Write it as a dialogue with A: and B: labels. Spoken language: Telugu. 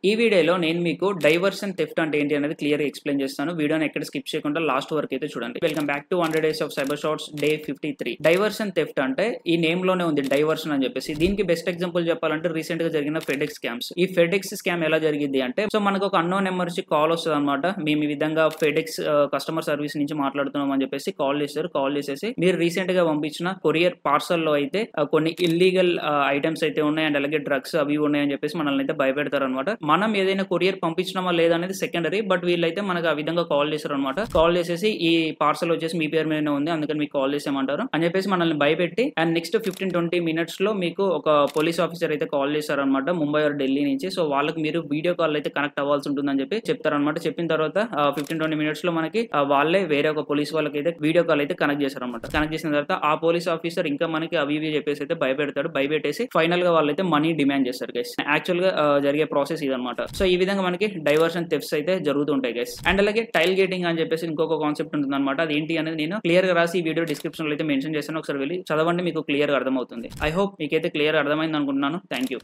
A: ఈ వీడియోలో నేను మీకు డైవర్షన్ థెఫ్ట్ అంటే ఏంటి అనేది క్లియర్ గా ఎక్స్ప్లెయిన్ చేస్తాను. వీడియోని ఎక్కడ స్కిప్ చేయకుండా లాస్ట్ వరకు అయితే చూడండి. Welcome back to 100 days of cyber shorts day 53. Diversion theft అంటే ఈ నేమ్ లోనే ఉంది డైవర్షన్ అని చెప్పేసి. దీనికి బెస్ట్ ఎగ్జాంపుల్ చెప్పాలంటే రీసెంట్ గా జరిగిన ఫెడెక్స్ స్కామ్స్. ఈ ఫెడెక్స్ స్కామ్ ఎలా జరిగింది అంటే, సో మనకు ఒక అన్నోన్ నెంబర్ నుంచి కాల్ వస్తుంది అనమాట. మేము ఈ విధంగా ఫెడెక్స్ కస్టమర్ సర్వీస్ నుంచి మాట్లాడుతున్నాం అని చెప్పేసి కాల్ చేశారు. కాల్ చేసేసి మీరు రీసెంట్ గా పంపించిన కొరియర్ పార్సల్ లో అయితే కొన్ని ఇల్లీగల్ ఐటమ్స్ అయితే ఉన్నాయి అండ్ అలాగే డ్రగ్స్ అవి ఉన్నాయని చెప్పేసి మనల్ని అయితే భయపెడతారు అనమాట. మనం ఏదైనా కొరియర్ పంపించడమా లేదనేది సెకండరీ, బట్ వీళ్ళైతే మనకు ఆ విధంగా కాల్ చేశారు అనమాట. కాల్ చేసేసి ఈ పార్సల్ వచ్చేసి మీ పేరు మీదనే ఉంది, అందుకని మీకు కాల్ చేసామంటారు అని చెప్పేసి మనల్ని భయపెట్టి అండ్ నెక్స్ట్ 15-20 మినిట్స్ లో మీకు ఒక పోలీస్ ఆఫీసర్ అయితే కాల్ చేశారనమాట, ముంబై ఆర్ ఢిల్లీ నుంచి. సో వాళ్ళకి మీరు వీడియో కాల్ అయితే కనెక్ట్ అవ్వాల్సి ఉంటుందని చెప్పి చెప్తారనమాట. చెప్పిన తర్వాత 15-20 మినిట్స్ లో మనకి వాళ్ళే వేరే ఒక పోలీస్ వాళ్ళకి అయితే వీడియో కాల్ అయితే కనెక్ట్ చేశారనమాట. కనెక్ట్ చేసిన తర్వాత ఆ పోలీస్ ఆఫీసర్ ఇంకా మనకి అవి ఇవి చెప్పేసి అయితే భయపెడతాడు. భయపెట్టేసి ఫైనల్ గా వాళ్ళైతే మనీ డిమాండ్ చేస్తారు గైస్. యాక్చువల్ గా జరిగే ప్రాసెస్ ఇదనమాట. సో ఈ విధంగా మనకి డైవర్షన్ థెఫ్ట్స్ అయితే జరుగుతుంటాయి గైస్. అండ్ అలాగే టైల్ గేటింగ్ అని చెప్పేసి ఇంకొక కాన్సెప్ట్ ఉంటుంది అనమాట. అది ఏంటి అనేది నేను క్లియర్ గా రాసి ఈ వీడియో డిస్క్రిప్షన్ లో అయితే మెన్షన్ చేస్తాను. ఒకసారి వెళ్ళి చదవండి, మీకు క్లియర్ గా అర్థమవుతుంది. ఐ హోప్ మీకైతే క్లియర్ అర్థమైంది అనుకుంటున్నాను. Thank you.